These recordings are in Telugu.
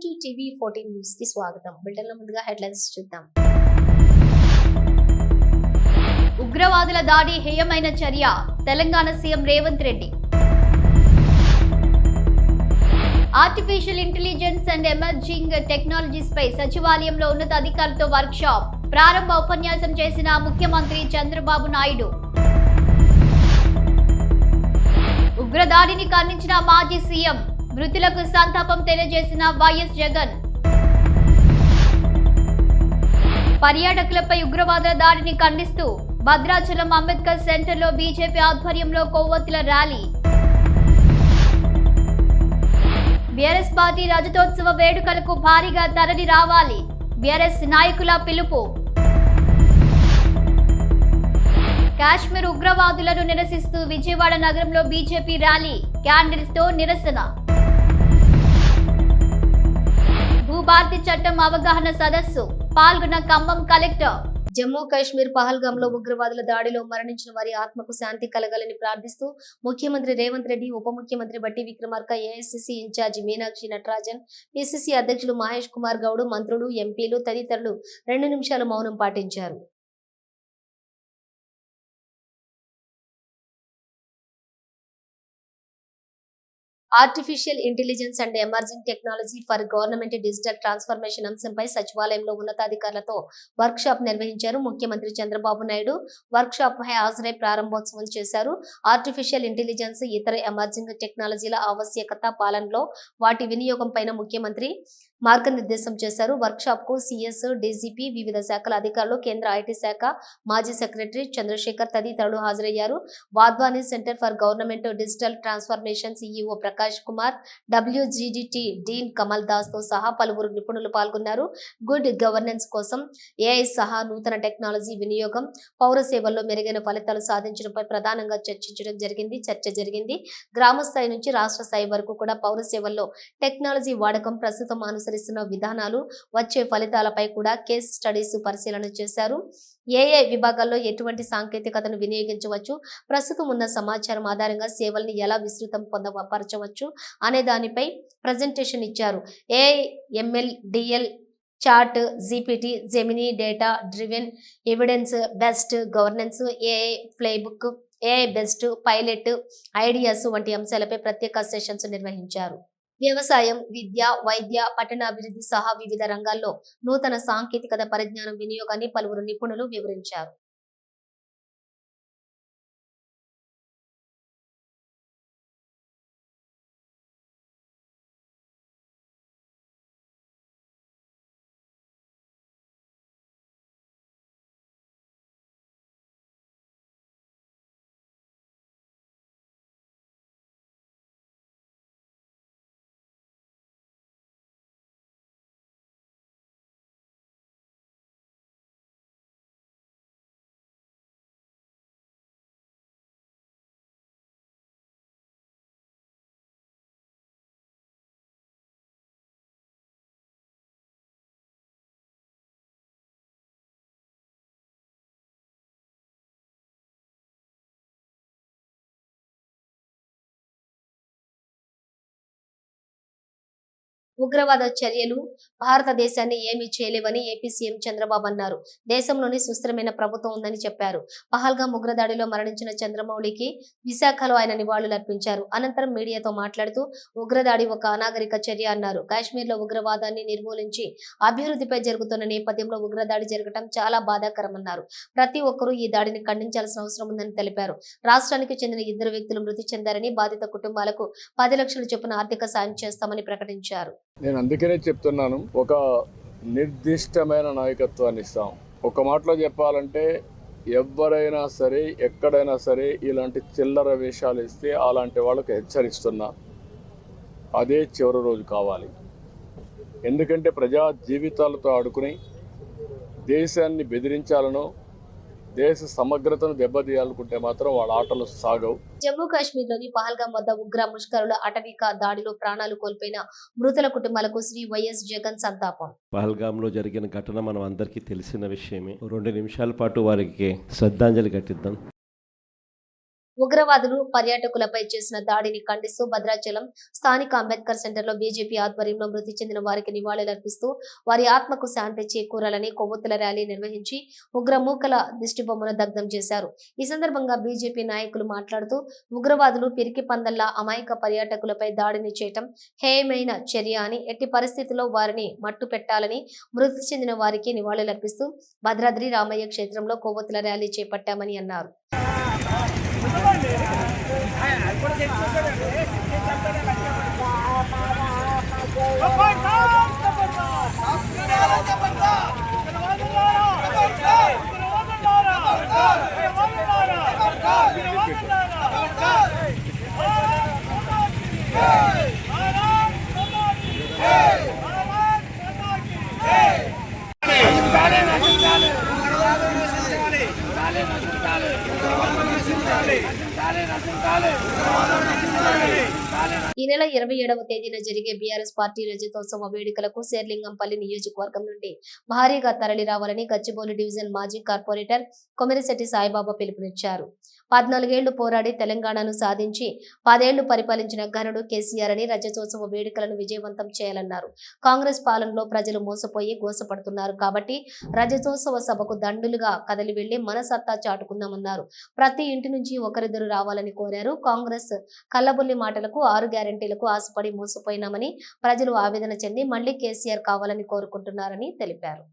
వెల్కమ్ టు టీవీ 14 న్యూస్ కి స్వాగతం. బులెటిన్లో ముందుగా హెడ్లైన్స్ చూద్దాం. ఉగ్రవాదుల దాడి హేయమైన చర్య, Telangana CM Revanth Reddy. Artificial intelligence and emerging technologies పై సచివాలయంలో ఉన్నతాధికారులతో వర్క్ షాప్. ప్రారంభ ఉపన్యాసం చేసిన ముఖ్యమంత్రి చంద్రబాబు నాయుడు. ఉగ్రదాడిని ఖండించిన మాజీ సీఎం, మృతులకు సంతాపం తెలియజేసిన వైఎస్ జగన్. పర్యాటకులపై ఉగ్రవాదుల దాడిని ఖండిస్తూ భద్రాచలం అంబేద్కర్ సెంటర్లో బీజేపీ ఆధ్వర్యంలో కొవ్వొత్తుల ర్యాలీ. బీఆర్ఎస్ పార్టీ రజతోత్సవ వేడుకలకు భారీగా తరలి రావాలి, బీఆర్ఎస్ నాయకుల పిలుపు. కాశ్మీర్ ఉగ్రవాదులను నిరసిస్తూ విజయవాడ నగరంలో బీజేపీ ర్యాలీ, క్యాండిల్స్ తో నిరసన. భూభారతి చట్టం అవగాహన సదస్సు, పాల్గొన్న ఖమ్మం కలెక్టర్. జమ్మూ కాశ్మీర్ పహల్గామ్ లో ఉగ్రవాదుల దాడిలో మరణించిన వారి ఆత్మకు శాంతి కలగాలని ప్రార్థిస్తూ ముఖ్యమంత్రి రేవంత్ రెడ్డి, ఉప ముఖ్యమంత్రి Bhatti Vikramarka, AICC incharge Meenakshi Natarajan, PCC అధ్యక్షులు మహేష్ కుమార్ గౌడ్, మంత్రులు, ఎంపీలు తదితరులు 2 నిమిషాల మౌనం పాటించారు. Artificial intelligence and emerging technology for government digital transformation అంశంపై సచివాలయంలో ఉన్నతాధికారులతో వర్క్ షాప్ నిర్వహించారు. ముఖ్యమంత్రి చంద్రబాబు నాయుడు వర్క్ షాప్ పై హాజరై ప్రారంభోత్సవం చేశారు. ఆర్టిఫిషియల్ ఇంటెలిజెన్స్, ఇతర ఎమర్జింగ్ టెక్నాలజీల ఆవశ్యకత, పాలనలో వాటి వినియోగం పైన ముఖ్యమంత్రి మార్గనిర్దేశం చేశారు. వర్క్ షాప్ కు సిఎస్, డీజీపీ, వివిధ శాఖల అధికారులు, కేంద్ర ఐటీ శాఖ మాజీ సెక్రటరీ చంద్రశేఖర్ తదితరులు హాజరయ్యారు. Wadhwani centre for government digital transformation CEO Prakash Kumar, WGDT dean Kamal Das తో సహా పలువురు నిపుణులు పాల్గొన్నారు. గుడ్ గవర్నెన్స్ కోసం ఏఐ సహా నూతన టెక్నాలజీ వినియోగం, పౌర సేవల్లో మెరుగైన ఫలితాలు సాధించడంపై ప్రధానంగా చర్చ జరిగింది. గ్రామ స్థాయి నుంచి రాష్ట్ర స్థాయి వరకు కూడా పౌర సేవల్లో టెక్నాలజీ వాడకం, ప్రస్తుతం అనుసరిస్తున్న విధానాలు, వచ్చే ఫలితాలపై కూడా కేస్ స్టడీస్ పరిశీలన చేశారు. ఏఐ విభాగాల్లో ఎటువంటి సాంకేతికతను వినియోగించవచ్చు, ప్రస్తుతం ఉన్న సమాచారం ఆధారంగా సేవల్ని ఎలా విస్తృతం పొందపరచవచ్చు అనే దానిపై ప్రజెంటేషన్ ఇచ్చారు. AI, ML, DL, chat GPT, Gemini, data driven evidence best governance, AI playbook, AI best pilot ideas వంటి అంశాలపై ప్రత్యేక సెషన్స్ నిర్వహించారు. వ్యవసాయం, విద్య, వైద్య, పట్టణాభివృద్ధి సహా వివిధ రంగాల్లో నూతన సాంకేతికత పరిజ్ఞానం వినియోగాన్ని పలువురు నిపుణులు వివరించారు. ఉగ్రవాద చర్యలు భారతదేశాన్ని ఏమీ చేయలేవని ఏపీ సీఎం చంద్రబాబు అన్నారు. దేశంలోని సుస్థిరమైన ప్రభుత్వం ఉందని చెప్పారు. పహల్గామ్ ఉగ్రదాడిలో మరణించిన చంద్రమౌళికి విశాఖలో ఆయన నివాళులర్పించారు. అనంతరం మీడియాతో మాట్లాడుతూ ఉగ్రదాడి ఒక అనాగరిక చర్య అన్నారు. కాశ్మీర్లో ఉగ్రవాదాన్ని నిర్మూలించి అభివృద్ధిపై జరుగుతున్న నేపథ్యంలో ఉగ్రదాడి జరగడం చాలా బాధాకరమన్నారు. ప్రతి ఒక్కరూ ఈ దాడిని ఖండించాల్సిన అవసరం ఉందని తెలిపారు. రాష్ట్రానికి చెందిన 2 వ్యక్తులు మృతి చెందారని, బాధిత కుటుంబాలకు 10 లక్షల చొప్పున ఆర్థిక సాయం చేస్తామని ప్రకటించారు. నేను అందుకనే చెప్తున్నాను, ఒక నిర్దిష్టమైన నాయకత్వాన్ని ఇస్తాం. ఒక మాటలో చెప్పాలంటే ఎవరైనా సరే, ఎక్కడైనా సరే ఇలాంటి చిల్లర వేషాలు ఇస్తే అలాంటి వాళ్ళకు హెచ్చరిస్తున్నా, అదే చివరి రోజు కావాలి. ఎందుకంటే ప్రజా జీవితాలతో ఆడుకుని దేశాన్ని బెదిరించాలనో, దేశ సమగ్రతను దెబ్బతీయాలనుకుంటే మాత్రం వాళ్ళ ఆటలు సాగవు. జమ్మూ కాశ్మీర్లోని పహల్గామ్ వద్ద ఉగ్ర ముష్కరుల అటవిక దాడిలో ప్రాణాలు కోల్పోయిన మృతుల కుటుంబాలకు శ్రీ వైఎస్ జగన్ సంతాపం. పహల్గామ్లో జరిగిన ఘటన మనం అందరికీ తెలిసిన విషయమే. 2 నిమిషాల పాటు వారికి శ్రద్ధాంజలి ఘటిద్దాం. ఉగ్రవాదులు పర్యాటకులపై చేసిన దాడిని ఖండిస్తూ భద్రాచలం స్థానిక అంబేద్కర్ సెంటర్లో బీజేపీ ఆధ్వర్యంలో మృతి చెందిన వారికి నివాళులర్పిస్తూ వారి ఆత్మకు శాంతి చేకూరాలని కొవ్వొత్తుల ర్యాలీ నిర్వహించి ఉగ్రమూకల దిష్టిబొమ్మను దగ్ధం చేశారు. ఈ సందర్భంగా బీజేపీ నాయకులు మాట్లాడుతూ ఉగ్రవాదులు పిరికి పందల్లా అమాయక పర్యాటకులపై దాడిని చేయటం హేయమైన చర్య అని, ఎట్టి పరిస్థితుల్లో వారిని మట్టు పెట్టాలని మృతి చెందిన వారికి నివాళులర్పిస్తూ భద్రాద్రి రామయ్య క్షేత్రంలో కొవ్వొత్తుల ర్యాలీ చేపట్టామని అన్నారు. ఈ నెల 27వ తేదీన జరిగే బీఆర్ఎస్ పార్టీ రజతోత్సవ వేడుకలకు శేర్లింగంపల్లి నియోజకవర్గం నుండి భారీగా తరలి రావాలని గచ్చిబౌలి డివిజన్ మాజీ కార్పొరేటర్ కొమిరిశెట్టి సాయిబాబా పిలుపునిచ్చారు. 14 ఏళ్లు పోరాడి తెలంగాణను సాధించి 10 ఏళ్లు పరిపాలించిన ఘనుడు కేసీఆర్ అని రజతోత్సవ వేడుకలను విజయవంతం చేయాలన్నారు. కాంగ్రెస్ పాలనలో ప్రజలు మోసపోయి గోసపడుతున్నారు కాబట్టి రజతోత్సవ సభకు దండులుగా కదలి వెళ్లి మన సత్తా చాటుకుందామన్నారు. ప్రతి ఇంటి నుంచి ఒకరిద్దరు రావాలని కోరారు. కాంగ్రెస్ కల్లబుల్లి మాటలకు 6 గ్యారెంటీలకు ఆశపడి మోసపోయినామని ప్రజలు ఆవేదన చెంది మళ్లీ కేసీఆర్ కావాలని కోరుకుంటున్నారని తెలిపారు.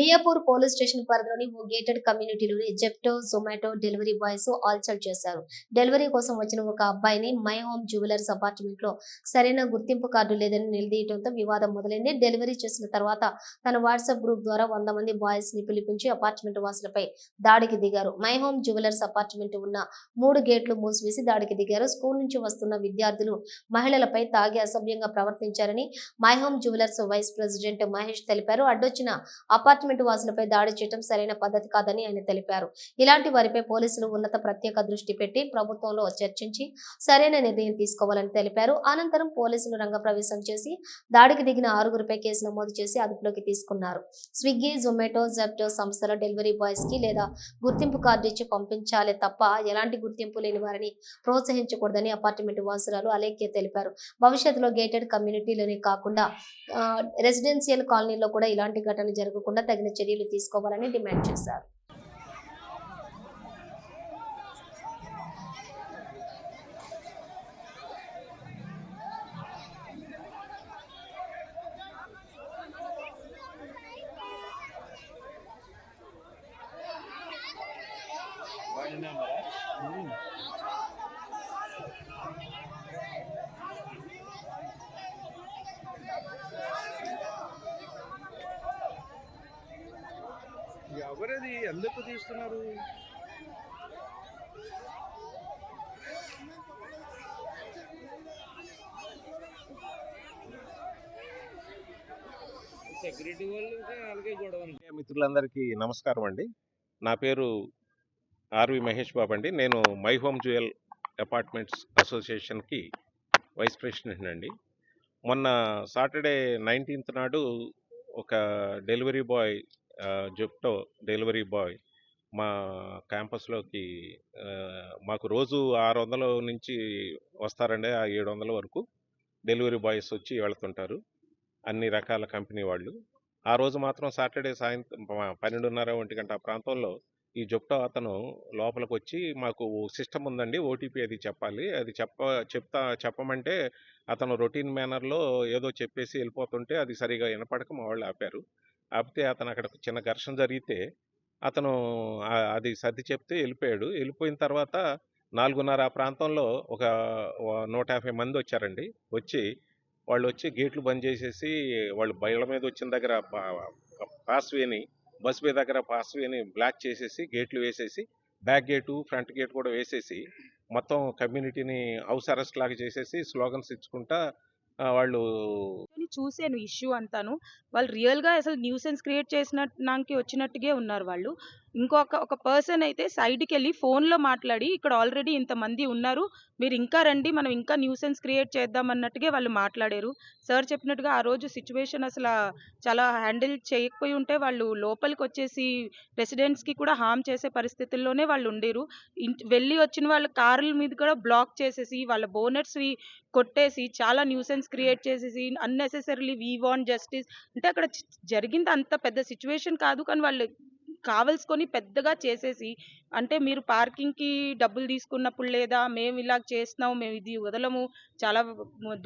మియాపూర్ పోలీస్ స్టేషన్ పరిధిలోని ఓ గేటెడ్ కమ్యూనిటీలోని జెప్టో, జొమాటో డెలివరీ బాయ్స్ ఆల్చల్ చేశారు. డెలివరీ కోసం వచ్చిన ఒక అబ్బాయిని మై హోమ్ జ్యువెలర్స్ అపార్ట్మెంట్ లో సరైన గుర్తింపు కార్డు లేదని నిలదీయడంతో వివాదం మొదలైంది. డెలివరీ చేసిన తర్వాత తన వాట్సాప్ గ్రూప్ ద్వారా 100 మంది బాయ్స్ ని పిలిపించి అపార్ట్మెంట్ వాసులపై దాడికి దిగారు. మై హోమ్ జ్యువెలర్స్ అపార్ట్మెంట్ ఉన్న 3 గేట్లు మూసివేసి దాడికి దిగారు. స్కూల్ నుంచి వస్తున్న విద్యార్థులు మహిళలపై తాగి అసభ్యంగా ప్రవర్తించారని my home jewellers vice president Mahesh తెలిపారు. అడ్డొచ్చిన అపార్ట్మెంట్ వాసులపై దాడి చేయడం సరైన పద్ధతి కాదని ఆయన తెలిపారు. ఇలాంటి వారిపై పోలీసులు ఉన్నత ప్రత్యేక దృష్టి పెట్టి ప్రభుత్వంలో చర్చించి సరైన నిర్ణయం తీసుకోవాలని తెలిపారు. అనంతరం పోలీసులు రంగప్రవేశం చేసి దాడికి దిగిన 6గురిపై కేసు నమోదు చేసి అదుపులోకి తీసుకున్నారు. స్విగ్గీ, జొమాటో, జెప్టో సంస్థల డెలివరీ బాయ్స్ కి లేదా గుర్తింపు కార్డు ఇచ్చి పంపించాలే తప్ప ఎలాంటి గుర్తింపు లేని వారిని ప్రోత్సహించకూడదని అపార్ట్మెంట్ వాసురాలు అలేఖ్య తెలిపారు. భవిష్యత్తులో గేటెడ్ కమ్యూనిటీలోనే కాకుండా రెసిడెన్షియల్ కాలనీలో కూడా ఇలాంటి ఘటన జరగకుండా తగిన చర్యలు తీసుకోవాలని డిమాండ్ చేశారు. ఎవరది ఎందుకు తీస్తున్నారు? సెక్యూరిటీ వాళ్ళు అలాగే గొడవ. మిత్రులందరికీ నమస్కారం అండి. నా పేరు ఆర్వి మహేష్ బాబు అండి. నేను మై హోమ్ జ్యువెల్ అపార్ట్మెంట్స్ అసోసియేషన్కి వైస్ ప్రెసిడెంట్ అండి. మొన్న సాటర్డే 19th నాడు ఒక delivery boy, Zepto delivery boy మా క్యాంపస్లోకి మాకు రోజు 600 నుంచి వస్తారండి, 700 వరకు డెలివరీ బాయ్స్ వచ్చి వెళ్తుంటారు, అన్ని రకాల కంపెనీ వాళ్ళు. ఆ రోజు మాత్రం సాటర్డే సాయంత్రం 12:30 1 గంట ఆ ప్రాంతంలో ఈ జెప్టో అతను లోపలికి వచ్చి, మాకు సిస్టమ్ ఉందండి, ఓటీపీ అది చెప్పాలి, అది చెప్పమంటే అతను రొటీన్ మేనర్లో ఏదో చెప్పేసి వెళ్ళిపోతుంటే అది సరిగా వినపడక మా వాళ్ళు ఆపారు. ఆపితే అతను అక్కడ చిన్న ఘర్షణ జరిగితే అతను అది సర్ది చెప్తే వెళ్ళిపోయాడు. వెళ్ళిపోయిన తర్వాత 4:30 ఆ ప్రాంతంలో ఒక 150 మంది వచ్చారండి. వాళ్ళు వచ్చి గేట్లు బంద్ చేసేసి వాళ్ళు బయళ్ళ మీద వచ్చిన దగ్గర పాస్ వేని బస్ బే దగ్గర పాస్వేని బ్లాక్ చేసేసి గేట్లు వేసేసి బ్యాక్ గేటు ఫ్రంట్ గేట్ కూడా వేసేసి మొత్తం కమ్యూనిటీని హౌస్ అరెస్ట్ లాగా చేసేసి స్లోగన్స్ ఇచ్చుకుంటా వాళ్ళు చూసాను ఇష్యూ అంతాను. వాళ్ళు రియల్గా అసలు న్యూసెన్స్ క్రియేట్ చేసినకి వచ్చినట్టుగా ఉన్నారు వాళ్ళు. ఒక పర్సన్ అయితే సైడ్కి వెళ్ళి ఫోన్లో మాట్లాడి ఇక్కడ ఆల్రెడీ ఇంతమంది ఉన్నారు, మీరు ఇంకా రండి, మనం ఇంకా న్యూసెన్స్ క్రియేట్ చేద్దాం అన్నట్టుగా వాళ్ళు మాట్లాడారు. సార్ చెప్పినట్టుగా ఆ రోజు సిచ్యువేషన్ అసలు చాలా హ్యాండిల్ చేయకపోయి ఉంటే వాళ్ళు లోపలికి వచ్చేసి రెసిడెంట్స్కి కూడా హామ్ చేసే పరిస్థితుల్లోనే వాళ్ళు ఉండేరు. వెళ్ళి వచ్చిన వాళ్ళ కార్ల మీద కూడా బ్లాక్ చేసేసి వాళ్ళ బోనెట్స్వి కొట్టేసి చాలా న్యూసెన్స్ క్రియేట్ చేసేసి అన్నెసెసరీలీ వీ వాంట్ జస్టిస్ అంటే అక్కడ జరిగింది అంత పెద్ద సిచ్యువేషన్ కాదు, కానీ వాళ్ళు కావలసుకొని పెద్దగా చేసేసి అంటే మీరు పార్కింగ్కి డబ్బులు తీసుకున్నప్పుడు లేదా మేము ఇలా చేస్తున్నాము, మేము ఇది వదలము, చాలా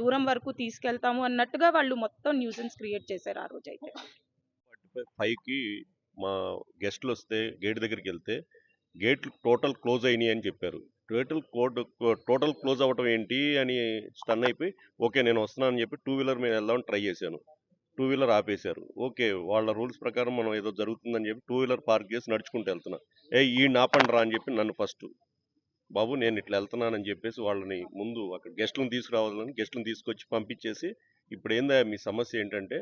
దూరం వరకు తీసుకెళ్తాము అన్నట్టుగా వాళ్ళు మొత్తం న్యూసెన్స్ క్రియేట్ చేశారు ఆ రోజు అయితే. 5కి మా గెస్ట్లు వస్తే గేట్ దగ్గరికి వెళ్తే గేట్లు టోటల్ క్లోజ్ అయినాయి అని చెప్పారు. టోటల్ క్లోజ్ అవ్వటం ఏంటి అని స్టన్ అయిపోయి ఓకే నేను వస్తున్నాను అని చెప్పి 2 వీలర్ మీద వెళ్దామని ట్రై చేశాను. 2 వీలర్ ఆపేశారు. ఓకే వాళ్ళ రూల్స్ ప్రకారం మనం ఏదో జరుగుతుందని చెప్పి 2 వీలర్ పార్క్ చేసి నడుచుకుంటూ వెళ్తున్నా. ఈయన ఆపండి రా అని చెప్పి నన్ను ఫస్ట్ బాబు నేను ఇట్లా వెళ్తున్నానని చెప్పేసి వాళ్ళని ముందు అక్కడ గెస్ట్లను తీసుకురావాలని గెస్ట్లను తీసుకొచ్చి పంపించేసి ఇప్పుడు ఏందా మీ సమస్య ఏంటంటే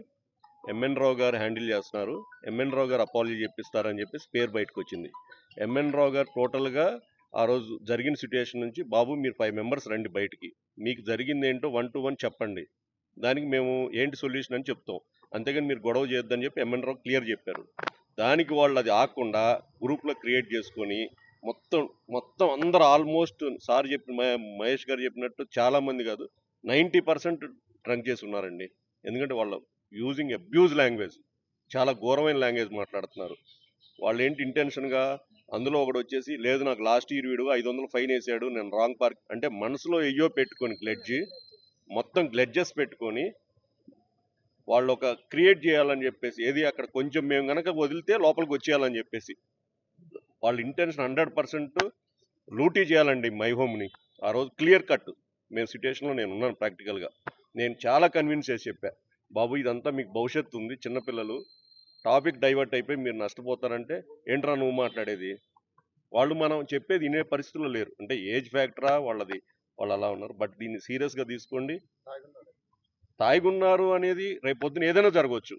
ఎంఎన్ రావు గారు హ్యాండిల్ చేస్తున్నారు, ఎంఎన్ రావు గారు అపాలజీ చెప్పిస్తారని చెప్పేసి పేరు బయటకు వచ్చింది. ఎంఎన్ రావు గారు టోటల్గా ఆ రోజు జరిగిన సిచ్యుయేషన్ నుంచి బాబు మీరు 5 మెంబర్స్ రండి బయటికి, మీకు జరిగింది ఏంటో 1 to 1 చెప్పండి, దానికి మేము ఏంటి సొల్యూషన్ అని చెప్తాం, అంతేగాని మీరు గొడవ చేయొద్దని చెప్పి ఎంఎన్ రావు క్లియర్ చెప్పారు. దానికి వాళ్ళు అది ఆకుండా గ్రూప్లో క్రియేట్ చేసుకొని మొత్తం అందరూ ఆల్మోస్ట్ సార్ మహేష్ గారు చెప్పినట్టు చాలామంది కాదు 90% డ్రంక్ చేసి ఉన్నారండి. ఎందుకంటే వాళ్ళు యూజింగ్ అబ్యూజ్ లాంగ్వేజ్, చాలా ఘోరమైన లాంగ్వేజ్ మాట్లాడుతున్నారు. వాళ్ళు ఏంటి ఇంటెన్షన్గా అందులో ఒకటి వచ్చేసి లేదు నాకు లాస్ట్ ఇయర్ వీడు 500 ఫైన్ వేసాడు నేను రాంగ్ పార్క్ అంటే మనసులో ఎయ్యో పెట్టుకొని మొత్తం గ్లెడ్జెస్ పెట్టుకొని వాళ్ళు ఒక క్రియేట్ చేయాలని చెప్పేసి ఏది అక్కడ కొంచెం మేము కనుక వదిలితే లోపలికి వచ్చేయాలని చెప్పేసి వాళ్ళ ఇంటెన్షన్ 100% లూటీ చేయాలండి మై హోమ్ని. ఆ రోజు క్లియర్ కట్ మేము సిచ్యువేషన్లో నేను ఉన్నాను. ప్రాక్టికల్గా నేను చాలా కన్విన్స్ చేసి చెప్పా బాబు ఇదంతా మీకు భవిష్యత్తు ఉంది, చిన్నపిల్లలు టాపిక్ డైవర్ట్ అయిపోయి మీరు నష్టపోతారంటే ఏంట్రా నువ్వు మాట్లాడేది, వాళ్ళు మనం చెప్పేది వినే పరిస్థితుల్లో లేరు. అంటే ఏజ్ ఫ్యాక్టరా వాళ్ళది, వాళ్ళు అలా ఉన్నారు. బట్ దీన్ని సీరియస్గా తీసుకోండి. తాగున్నారు అనేది రేపొద్దున ఏదైనా జరగవచ్చు.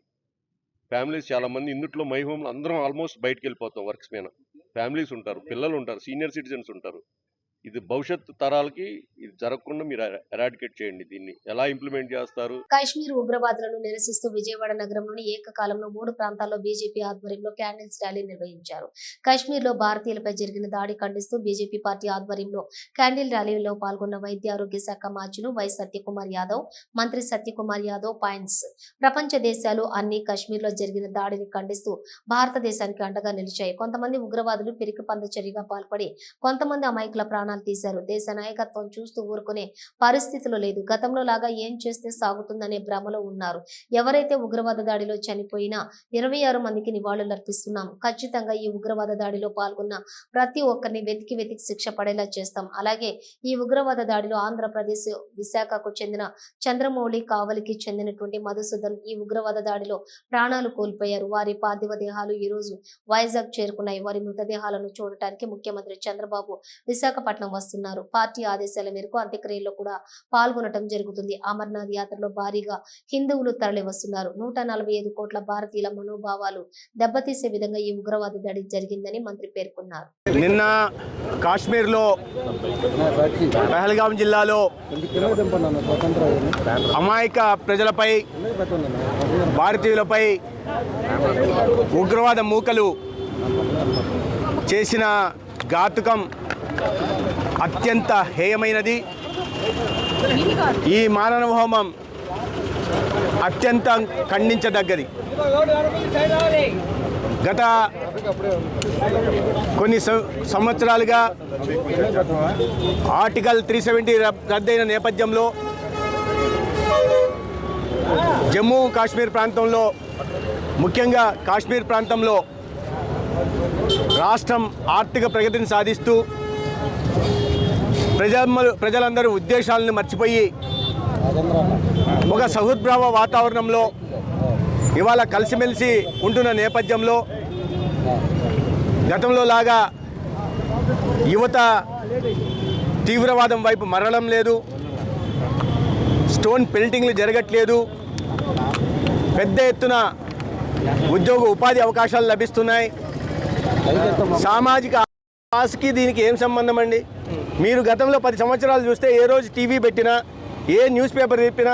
ఫ్యామిలీస్ చాలామంది ఇందుట్లో మై హోమ్లో అందరం ఆల్మోస్ట్ బయటకు వెళ్ళిపోతాం, వర్క్స్ మీద ఫ్యామిలీస్ ఉంటారు, పిల్లలు ఉంటారు, సీనియర్ సిటిజన్స్ ఉంటారు. ఇది భవిష్యత్తు తరాలకి ఇది జరగకుండా మీరు ఎరాడికేట్ చేయండి. దీన్ని ఎలా ఇంప్లిమెంట్ చేస్తారు? కాశ్మీర్ ఉగ్రవాదులను నిరసిస్తూ విజయవాడ నగరంలోని ఏకకాలంలో 3 ప్రాంతాల్లో బీజేపీ ఆధ్వర్యంలో క్యాండిల్స్ ర్యాలీ నిర్వహించారు. కాశ్మీర్ లో భారతీయులపై జరిగిన దాడి ఖండిస్తూ బీజేపీ పార్టీ ఆధ్వర్యంలో క్యాండిల్ ర్యాలీలో పాల్గొన్న వైద్య ఆరోగ్య శాఖ మార్చులు వై సత్యకుమార్ యాదవ్, మంత్రి సత్యకుమార్ యాదవ్ పాయింట్స్ ప్రపంచ దేశాలు అన్ని కాశ్మీర్ లో జరిగిన దాడిని ఖండిస్తూ భారతదేశానికి అండగా నిలిచాయి. కొంతమంది ఉగ్రవాదులు పిరికి పంద చర్యగా పాల్పడి కొంతమంది అమాయకుల ప్రాణాలు తీశారు. దేశ నాయకత్వం చూస్తూ ఊరుకునే పరిస్థితులు లేదు. గతంలో లాగా ఏం చేస్తే సాగుతుందనే భ్రమలో ఉన్నారు. ఎవరైతే ఉగ్రవాద దాడిలో చనిపోయినా 26 మందికి నివాళులర్పిస్తున్నాం. ఖచ్చితంగా ఈ ఉగ్రవాద దాడిలో పాల్గొన్న ప్రతి ఒక్కరిని వెతికి శిక్ష పడేలా చేస్తాం. అలాగే ఈ ఉగ్రవాద దాడిలో ఆంధ్రప్రదేశ్ విశాఖకు చెందిన చంద్రమౌళి, కావలికి చెందినటువంటి మధుసూదన్ ఈ ఉగ్రవాద దాడిలో ప్రాణాలు కోల్పోయారు. వారి పార్థివ దేహాలు ఈ రోజు వైజాగ్ చేరుకున్నాయి. వారి మృతదేహాలను చూడటానికి ముఖ్యమంత్రి చంద్రబాబు విశాఖపట్నం వస్తున్నారు. పార్టీ ఆదేశాల మేరకు అంత్యక్రియల్లో కూడా పాల్గొనడం జరుగుతుంది. అమర్నాథ్ యాత్రలో భారీగా హిందువులు తరలి వస్తున్నారు. 145 కోట్ల భారతీయుల మనోభావాలు దెబ్బతీసే విధంగా ఈ ఉగ్రవాద దాడి జరిగిందని మంత్రి పేర్కొన్నారు. నిన్న కాశ్మీర్లో పహల్గాం జిల్లాలో అమాయక ప్రజలపై భారతీయులపై ఉగ్రవాద మూకలు చేసిన ఘాతుకం అత్యంత హేయమైనది. ఈ మానవ హోమం అత్యంత ఖండించదగ్గది. గత కొన్ని సంవత్సరాలుగా ఆర్టికల్ 370 రద్దయిన నేపథ్యంలో జమ్మూ కాశ్మీర్ ప్రాంతంలో, ముఖ్యంగా కాశ్మీర్ ప్రాంతంలో రాష్ట్రం ఆర్థిక ప్రగతిని సాధిస్తూ ప్రజలందరూ ఉద్దేశాలను మర్చిపోయి ఒక సహృద్భావ వాతావరణంలో ఇవాళ కలిసిమెలిసి ఉంటున్న నేపథ్యంలో గతంలో లాగా యువత తీవ్రవాదం వైపు మరలడం లేదు, స్టోన్ పెల్టింగ్లు జరగట్లేదు, పెద్ద ఎత్తున ఉద్యోగ ఉపాధి అవకాశాలు లభిస్తున్నాయి. సామాజిక ఆశకి దీనికి ఏం సంబంధం అండి? మీరు గతంలో 10 సంవత్సరాలు చూస్తే ఏ రోజు టీవీ పెట్టినా, ఏ న్యూస్ పేపర్ చెప్పినా,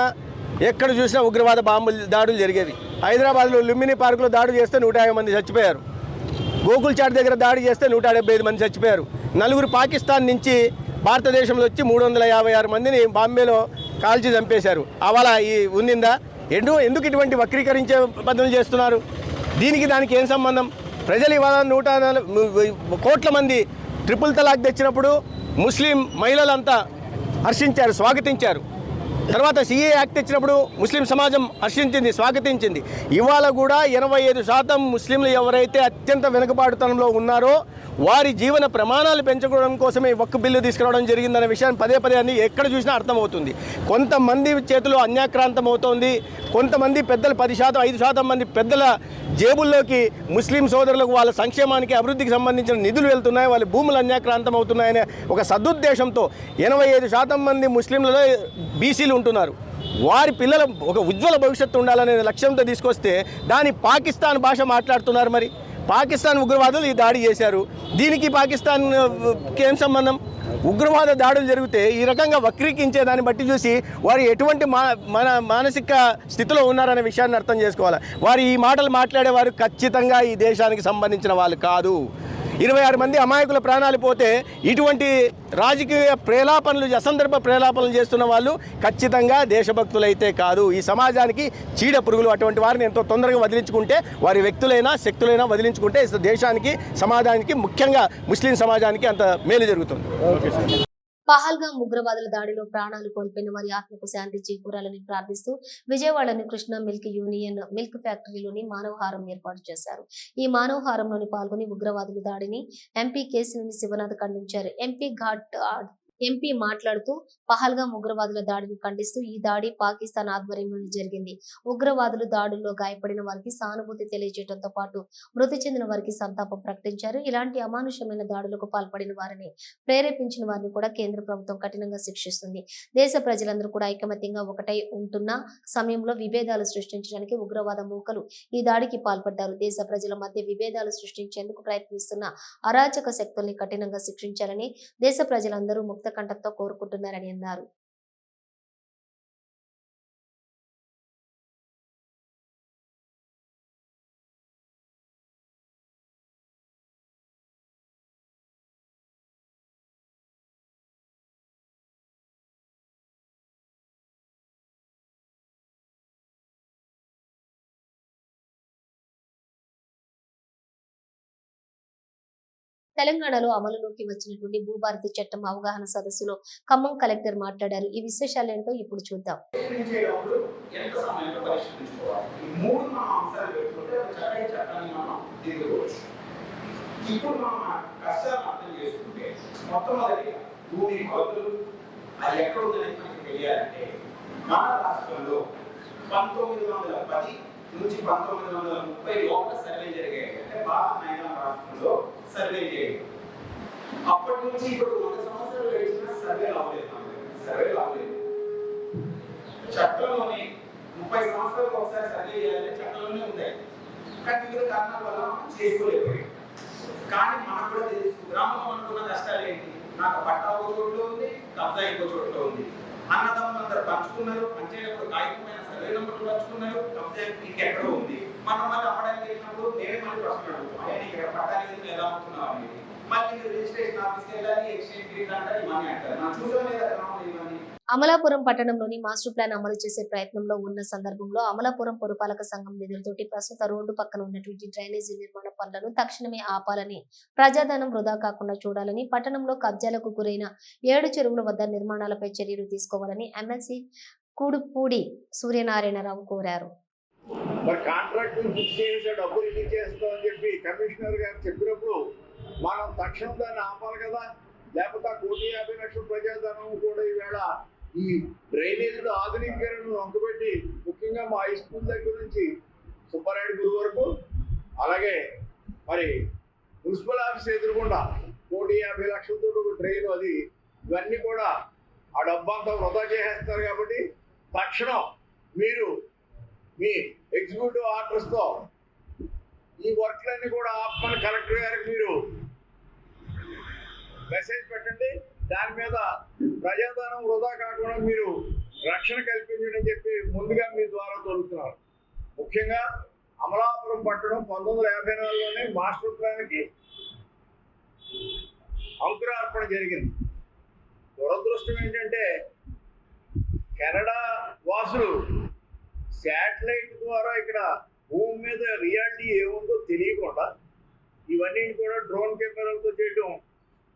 ఎక్కడ చూసినా ఉగ్రవాద బాంబులు దాడులు జరిగేవి. హైదరాబాద్లో లుంబిని పార్కులో దాడి చేస్తే 150 మంది చచ్చిపోయారు. గోకుల్ చాట్ దగ్గర దాడి చేస్తే 175 మంది చచ్చిపోయారు. 4 పాకిస్తాన్ నుంచి భారతదేశంలో వచ్చి 356 మందిని బాంబేలో కాల్చి చంపేశారు. అవాళ ఈ ఉన్నిందా? ఎందుకు ఇటువంటి వక్రీకరించే పద్ధతులు చేస్తున్నారు? దానికి ఏం సంబంధం? ప్రజలు ఇవాళ 140 కోట్ల మంది ట్రిపుల్ తలాక్ తెచ్చినప్పుడు ముస్లిం మహిళలంతా హర్షించారు, స్వాగతించారు. తర్వాత సిఏ యాక్ట్ తెచ్చినప్పుడు ముస్లిం సమాజం హర్షించింది, స్వాగతించింది. ఇవాళ కూడా 85% ముస్లింలు ఎవరైతే అత్యంత వెనుకబాటుతనంలో ఉన్నారో వారి జీవన ప్రమాణాలు పెంచుకోవడం కోసమే వక్ఫ్ బిల్లు తీసుకురావడం జరిగిందనే విషయాన్ని పదే అన్ని ఎక్కడ చూసినా అర్థమవుతుంది. కొంతమంది చేతిలో అన్యాక్రాంతం అవుతోంది. కొంతమంది పెద్దలు 10%, 5% మంది పెద్దల జేబుల్లోకి ముస్లిం సోదరులకు వాళ్ళ సంక్షేమానికి, అభివృద్ధికి సంబంధించిన నిధులు వెళ్తున్నాయి, వాళ్ళ భూములు అన్యాక్రాంతం అవుతున్నాయనే ఒక సదుద్దేశంతో 85% మంది ముస్లింలలో బీసీలు ఉంటున్నారు. వారి పిల్లల ఒక ఉజ్వల భవిష్యత్తు ఉండాలనే లక్ష్యంతో తీసుకొస్తే దాని పాకిస్తాన్ భాష మాట్లాడుతున్నారు. మరి పాకిస్తాన్ ఉగ్రవాదులు ఈ దాడి చేశారు. దీనికి పాకిస్తాన్కి ఏం సంబంధం? ఉగ్రవాద దాడులు జరిగితే ఈ రకంగా వక్రీకరించే దాన్ని బట్టి చూసి వారు ఎటువంటి మానసిక స్థితిలో ఉన్నారనే విషయాన్ని అర్థం చేసుకోవాలి. వారు ఈ మాటలు మాట్లాడేవారు ఖచ్చితంగా ఈ దేశానికి సంబంధించిన వాళ్ళు కాదు. 26 మంది అమాయకుల ప్రాణాలు పోతే ఇటువంటి రాజకీయ ప్రేలాపనలు, అసందర్భ ప్రేలాపనలు చేస్తున్న వాళ్ళు ఖచ్చితంగా దేశభక్తులైతే కాదు. ఈ సమాజానికి చీడ పురుగులు. అటువంటి వారిని ఎంతో తొందరగా వదిలించుకుంటే, వారి వ్యక్తులైనా శక్తులైనా వదిలించుకుంటే దేశానికి, సమాజానికి, ముఖ్యంగా ముస్లిం సమాజానికి అంత మేలు జరుగుతుంది. పహల్గాం ఉగ్రవాదుల దాడిలో ప్రాణాలు కోల్పోయిన వారి ఆత్మకు శాంతి చేకూరాలని ప్రార్థిస్తూ విజయవాడలోని కృష్ణ మిల్క్ యూనియన్ మిల్క్ ఫ్యాక్టరీలోని మానవహారం ఏర్పాటు చేశారు. ఈ మానవహారంలోని పాల్గొని ఉగ్రవాదుల దాడిని ఎంపీ కేశినేని శివనాథ్ ఖండించారు. ఎంపీ మాట్లాడుతూ పహల్గాం ఉగ్రవాదుల దాడిని ఖండిస్తూ ఈ దాడి పాకిస్తాన్ ఆధ్వర్యంలో జరిగింది. ఉగ్రవాదులు దాడుల్లో గాయపడిన వారికి సానుభూతి తెలియజేయడంతో పాటు మృతి చెందిన వారికి సంతాపం ప్రకటించారు. ఇలాంటి అమానుషమైన దాడులకు పాల్పడిన వారిని, ప్రేరేపించిన వారిని కూడా కేంద్ర ప్రభుత్వం కఠినంగా శిక్షిస్తుంది. దేశ ప్రజలందరూ కూడా ఐకమత్యంగా ఒకటై ఉంటున్న సమయంలో విభేదాలు సృష్టించడానికి ఉగ్రవాద మూకలు ఈ దాడికి పాల్పడ్డారు. దేశ ప్రజల మధ్య విభేదాలు సృష్టించేందుకు ప్రయత్నిస్తున్న అరాచక శక్తుల్ని కఠినంగా శిక్షించాలని దేశ ప్రజలందరూ ముక్త కంఠంతో కోరుకుంటున్నారని అన్నారు. తెలంగాణలో అమలులోకి వచ్చినటువంటి భూభారతి చట్టం అవగాహన సదస్సులో ఖమ్మం కలెక్టర్ మాట్లాడారు. ఈ విశేషాలేంటో ఇప్పుడు చూద్దాం. ఇప్పుడు మనం కష్టాలను అర్థం చేసుకుంటే మొట్టమొదటి భూమి కొలతలు అది ఎక్కడ ఉందని మనకి తెలియాలంటే మన రాష్ట్రంలో 1910 నుంచి 1930 లోపల సర్వే జరిగాయి. అంటే బాగా మైదాన రాష్ట్రంలో సర్వే చేయాలి. అప్పటి నుంచి ఇప్పుడు 100 సంవత్సరాలు గడిచిన సర్వేలు అవ్వలేదు. చట్టంలోనే 30 సంవత్సరాలకు ఒకసారి సర్వే చేయాలంటే చట్టంలోనే ఉంటాయి. కానీ వివిధ కారణాల వల్ల మనం చేసుకోలేకపోయాం. కానీ మనకు కూడా తెలుసు గ్రామంలో అనుకున్న కష్టాలు ఏంటి? నాకు పట్టా ఒక చోట్లో ఉంది, కబ్జా ఇంకో చోట్లో ఉంది. అన్నదమ్ములు అందరూ పంచుకున్నారు, పంచేటప్పుడు కాగితమైన సర్వే నెంబర్లు పంచుకున్నారు, కబ్జా ఇంకెక్కడో ఉంది. మనం మళ్ళీ అమ్మడానికి వెళ్ళినప్పుడు నేనే మళ్ళీ ప్రశ్న అడుగుతాం, ఆయన ఇక్కడ పట్టాలి ఎలా అవుతున్నావు అనేది. మళ్ళీ మీరు రిజిస్ట్రేషన్ ఆఫీస్కి వెళ్ళాలి, ఎక్స్చేంజ్ డీడ్ అంటారు, ఇవన్నీ అంటారు. మనం చూసాం లేదా గ్రామంలో ఇవన్నీ. అమలాపురం పట్టణంలోని మాస్టర్ ప్లాన్ అమలు చేసే ప్రయత్నంలో ఉన్న సందర్భంలో అమలాపురం పురపాలక సంఘం నిధులతోటి ప్రస్తుత రోడ్డు పక్కన ఉన్నటువంటి డ్రైనేజీ నిర్మాణ పనులను తక్షణమే ఆపాలని, ప్రజాధనం వృధా కాకుండా చూడాలని, పట్టణంలో కబ్జాలకు గురైన 7 చెరువుల వద్ద నిర్మాణాలపై చర్యలు తీసుకోవాలని ఎమ్మెల్సీ కూడుపూడి సూర్యనారాయణరావు కోరారు. మనం తక్షణం దాన్ని ఆపాలి కదా, లేకపోతే 1,50,00,000 ప్రజాధనం కూడా ఈవేళ ఈ డ్రైనేజీలు ఆధునీకరణను వంకబెట్టి, ముఖ్యంగా మా హై స్కూల్ దగ్గర నుంచి సుబ్బారాయుడు గురు వరకు, అలాగే మరి మున్సిపల్ ఆఫీస్ ఎదురుకుండా 1,50,00,000తో ఒక ట్రైన్, అది ఇవన్నీ కూడా ఆ డబ్బంతా వృధా చేసేస్తారు. కాబట్టి తక్షణం మీరు మీ ఎగ్జిక్యూటివ్ ఆర్డర్స్తో ఈ వర్క్లన్నీ కూడా ఆపమని కలెక్టర్ గారికి మీరు మెసేజ్ పెట్టండి. దాని మీద ప్రజాధనం వృధా కాకుండా మీరు రక్షణ కల్పించండి అని చెప్పి ముందుగా మీ ద్వారా తోలుతున్నారు. ముఖ్యంగా అమలాపురం పట్టణం 1954లోనే మాస్టర్ ప్లాన్కి అంకురార్పణ జరిగింది. దురదృష్టం ఏంటంటే కెనడా వాసులు శాటిలైట్ ద్వారా ఇక్కడ భూమి మీద రియాలిటీ ఏముందో తెలియకుండా ఇవన్నీ కూడా డ్రోన్ కెమెరాలతో చేయడం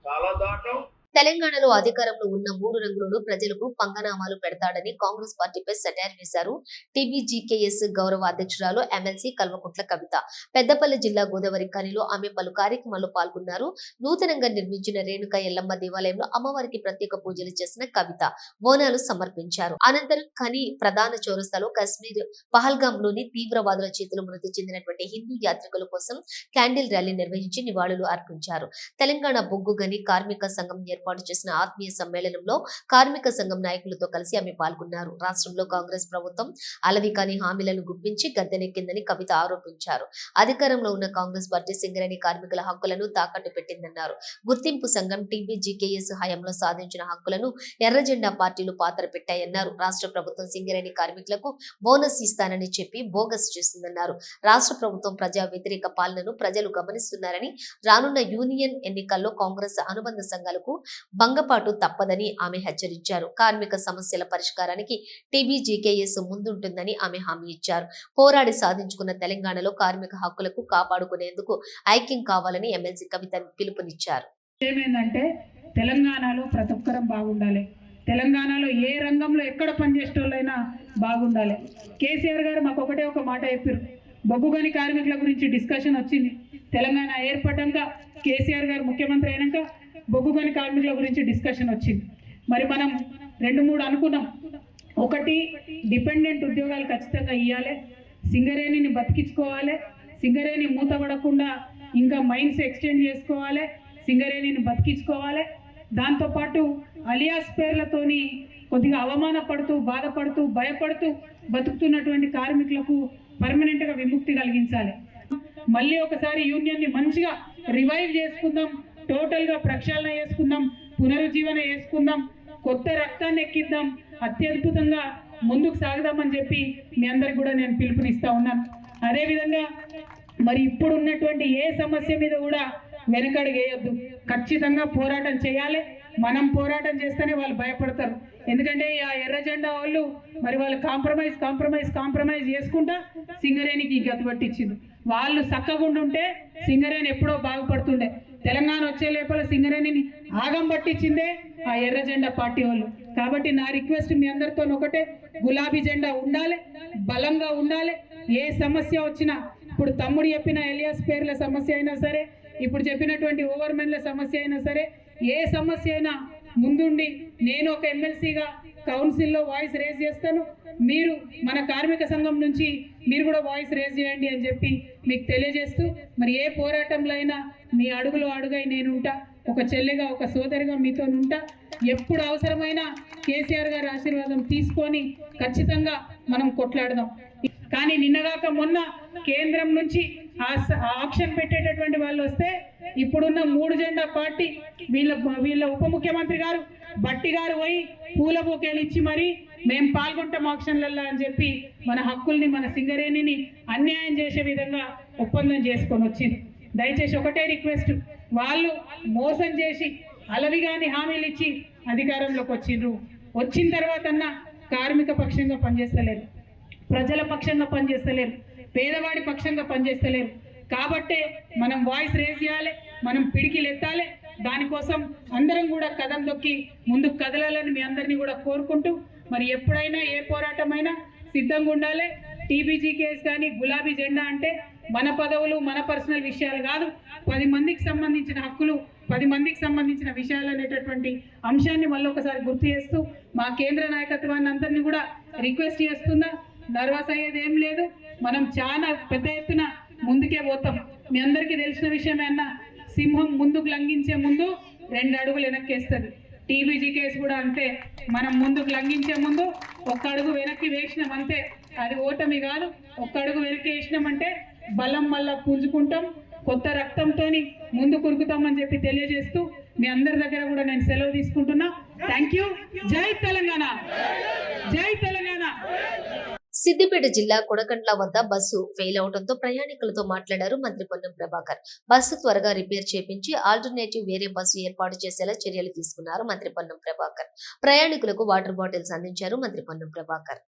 చాలా దారుణం. తెలంగాణలో అధికారంలో ఉన్న 3 రంగులను ప్రజలకు పంగనామాలు పెడతాడని కాంగ్రెస్ పార్టీపై సెటైర్ వేశారు టీబీజీకేఎస్ గౌరవ అధ్యక్షురాలు ఎమ్మెల్సీ కల్వకుంట్ల కవిత. పెద్దపల్లి జిల్లా గోదావరి ఖనిలో ఆమె పలు కార్యక్రమాల్లో పాల్గొన్నారు. నూతనంగా నిర్మించిన రేణుకా ఎల్లమ్మ దేవాలయంలో అమ్మవారికి ప్రత్యేక పూజలు చేసిన కవిత బోనాలు సమర్పించారు. అనంతరం ఖని ప్రధాన చౌరస్తాలో కశ్మీర్ పహల్గాంలోని తీవ్రవాదుల చేతిలో మృతి చెందినటువంటి హిందూ యాత్రికుల కోసం క్యాండిల్ ర్యాలీ నిర్వహించి నివాళులు అర్పించారు. తెలంగాణ బొగ్గు గని కార్మిక సంఘం ఏర్పాటు చేసిన ఆత్మీయ సమ్మేళనంలో కార్మిక సంఘం నాయకులతో కలిసి ఆమె పాల్గొన్నారు. రాష్ట్రంలో కాంగ్రెస్ ప్రభుత్వం అలవికాని హామీలను గుప్పించి గద్దెనెక్కిందని కవిత ఆరోపించారు. అధికారంలో ఉన్న కాంగ్రెస్ పార్టీ సింగరేణి కార్మికుల హక్కులను తాకట్టు పెట్టిందన్నారు. గుర్తింపు సంఘం టీబీజీకేఎస్ హయాంలో సాధించిన హక్కులను ఎర్రజెండా పార్టీలు పాతర పెట్టాయన్నారు. రాష్ట్ర ప్రభుత్వం సింగరేణి కార్మికులకు బోనస్ ఇస్తానని చెప్పి బోగస్ చేస్తుందన్నారు. రాష్ట్ర ప్రభుత్వం ప్రజా వ్యతిరేక పాలనను ప్రజలు గమనిస్తున్నారని, రానున్న యూనియన్ ఎన్నికల్లో కాంగ్రెస్ అనుబంధ సంఘాలకు భంగపాటు తప్పదని ఆమె హెచ్చరించారు. కార్మిక సమస్యల పరిష్కారానికి టీబీజీకేఎస్ ముందుంటుందని ఆమె హామీ ఇచ్చారు. పోరాడి సాధించుకున్న తెలంగాణలో కార్మిక హక్కులకు కాపాడుకునేందుకు ఐక్యం కావాలని ఎమ్మెల్సీ కవిత పిలుపునిచ్చారు. ఏమైందంటే తెలంగాణలో ప్రతి ఒక్కరం బాగుండాలి. తెలంగాణలో ఏ రంగంలో ఎక్కడ పనిచేసేటోళ్ళైనా బాగుండాలి. కేసీఆర్ గారు మాకు ఒకటే ఒక మాట చెప్పారు. బొగ్గుగని కార్మికుల గురించి డిస్కషన్ వచ్చింది. తెలంగాణ ఏర్పడ్డాక కేసీఆర్ గారు ముఖ్యమంత్రి అయినాక బొగ్గుగని కార్మికుల గురించి డిస్కషన్ వచ్చింది. మరి మనం 2-3 అనుకున్నాం. ఒకటి, డిపెండెంట్ ఉద్యోగాలు ఖచ్చితంగా ఇవ్వాలి, సింగరేణిని బతికించుకోవాలి, సింగరేణి మూతపడకుండా ఇంకా మైన్స్ ఎక్స్టెండ్ చేసుకోవాలి, సింగరేణిని బతికించుకోవాలి. దాంతోపాటు అలియాస్ పేర్లతోని కొద్దిగా అవమానపడుతూ, బాధపడుతూ, భయపడుతూ బతుకుతున్నటువంటి కార్మికులకు పర్మనెంట్గా విముక్తి కలిగించాలి. మళ్ళీ ఒకసారి యూనియన్ని మంచిగా రివైవ్ చేసుకుందాం, టోటల్గా ప్రక్షాళన చేసుకుందాం, పునరుజ్జీవన చేసుకుందాం, కొత్త రక్తాన్ని ఎక్కిద్దాం, అత్యద్భుతంగా ముందుకు సాగుదామని చెప్పి మీ అందరికి కూడా నేను పిలుపునిస్తా ఉన్నాను. అదేవిధంగా మరి ఇప్పుడు ఉన్నటువంటి ఏ సమస్య మీద కూడా వెనకడుగు వేయొద్దు. ఖచ్చితంగా పోరాటం చేయాలి. మనం పోరాటం చేస్తేనే వాళ్ళు భయపడతారు. ఎందుకంటే ఆ ఎర్ర జెండా వాళ్ళు మరి వాళ్ళు కాంప్రమైజ్ చేసుకుంటా సింగరేణికి గతి పట్టించింది. వాళ్ళు చక్కగుండుంటే సింగరేణి ఎప్పుడో బాగుపడుతుండే. తెలంగాణ వచ్చే లోపల సింగరేణిని ఆగం పట్టించిందే ఆ ఎర్ర జెండా పార్టీ వాళ్ళు. కాబట్టి నా రిక్వెస్ట్ మీ అందరితో ఒకటే, గులాబీ జెండా ఉండాలి, బలంగా ఉండాలి. ఏ సమస్య వచ్చినా, ఇప్పుడు తమ్ముడు చెప్పిన ఎలియాస్ పేర్ల సమస్య అయినా సరే, ఇప్పుడు చెప్పినటువంటి ఓవర్మెన్ల సమస్య అయినా సరే, ఏ సమస్య అయినా ముందుండి నేను ఒక ఎమ్మెల్సీగా కౌన్సిల్లో వాయిస్ రేజ్ చేస్తాను. మీరు మన కార్మిక సంఘం నుంచి మీరు కూడా వాయిస్ రేజ్ చేయండి అని చెప్పి మీకు తెలియజేస్తూ, మరి ఏ పోరాటంలో అయినా మీ అడుగులో అడుగై నేను ఉంటా, ఒక చెల్లిగా, ఒక సోదరిగా మీతో ఉంటా. ఎప్పుడు అవసరమైనా కేసీఆర్ గారి ఆశీర్వాదం తీసుకొని ఖచ్చితంగా మనం కొట్లాడదాం. కానీ నిన్నగాక మొన్న కేంద్రం నుంచి ఆక్షన్ పెట్టేటటువంటి వాళ్ళు వస్తే, ఇప్పుడున్న 3 జెండా పార్టీ వీళ్ళ ఉప ముఖ్యమంత్రి గారు బట్టి గారు పోయి పూల బొకేలు ఇచ్చి మరి మేము పాల్గొంటాం ఆక్షన్లలో అని చెప్పి మన హక్కుల్ని, మన సింగరేణిని అన్యాయం చేసే విధంగా ఒప్పందం చేసుకొని వచ్చింది. దయచేసి ఒకటే రిక్వెస్ట్, వాళ్ళు మోసం చేసి అలవిగాని హామీలు ఇచ్చి అధికారంలోకి వచ్చిన తర్వాత కార్మిక పక్షంగా పనిచేస్తలేరు, ప్రజల పక్షంగా పనిచేస్తలేరు, పేదవాడి పక్షంగా పనిచేస్తలేరు. కాబట్టే మనం వాయిస్ రేజ్ చేయాలి, మనం పిడికిలు ఎత్తాలి. దానికోసం అందరం కూడా కదం తొక్కి ముందుకు కదలాలని మీ అందరినీ కూడా కోరుకుంటూ, మరి ఎప్పుడైనా ఏ పోరాటమైనా సిద్ధంగా ఉండాలి. టీబీజీకేఎస్ కానీ గులాబీ జెండా అంటే మన పదవులు, మన పర్సనల్ విషయాలు కాదు, 10 మందికి సంబంధించిన హక్కులు, 10 మందికి సంబంధించిన విషయాలు అనేటటువంటి అంశాన్ని మళ్ళీ ఒకసారి గుర్తు చేస్తూ, మా కేంద్ర నాయకత్వాన్ని అందరినీ కూడా రిక్వెస్ట్ చేస్తున్నా, నర్వస్ అయ్యేది ఏం లేదు. మనం చాలా పెద్ద ఎత్తున ముందుకే పోతాం. మీ అందరికీ తెలిసిన విషయమే అన్న, సింహం ముందుకు లంఘించే ముందు 2 అడుగులు వెనక్కేస్తుంది. టీబీజీ కేసు కూడా అంతే, మనం ముందుకు లంఘించే ముందు 1 అడుగు వెనక్కి వేసినామంటే అది ఓటమి కాదు. 1 అడుగు వెనక్కి వేసినామంటే బలం మళ్ళా పుంజుకుంటాం, కొత్త రక్తంతో ముందు కురుకుతామని చెప్పి తెలియజేస్తూ మీ అందరి దగ్గర కూడా నేను సెలవు తీసుకుంటున్నా. Thank you. జై తెలంగాణ, జై తెలంగాణ. సిద్దిపేట జిల్లా కొడకండ్ల వద్ద బస్సు ఫెయిల్ అవడంతో ప్రయాణికులతో మాట్లాడారు మంత్రి పొన్నం ప్రభాకర్. బస్సు త్వరగా రిపేర్ చేపించి ఆల్టర్నేటివ్ వేరే బస్సు ఏర్పాటు చేసేలా చర్యలు తీసుకున్నారు మంత్రి పొన్నం ప్రభాకర్. ప్రయాణికులకు వాటర్ బాటిల్స్ అందించారు మంత్రి పొన్నం ప్రభాకర్.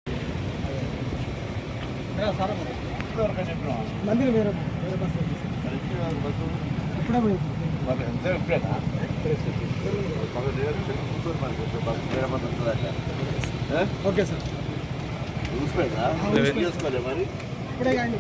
ఓకే సార్, చూసుకోలే మరి ఇప్పుడే కానీ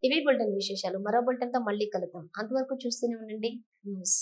ఇవి బులెటిన్ విశేషాలు. మరో బులెటిన్ తో మళ్ళీ కలుద్దాం. అంతవరకు చూస్తూనే ఉండండి న్యూస్.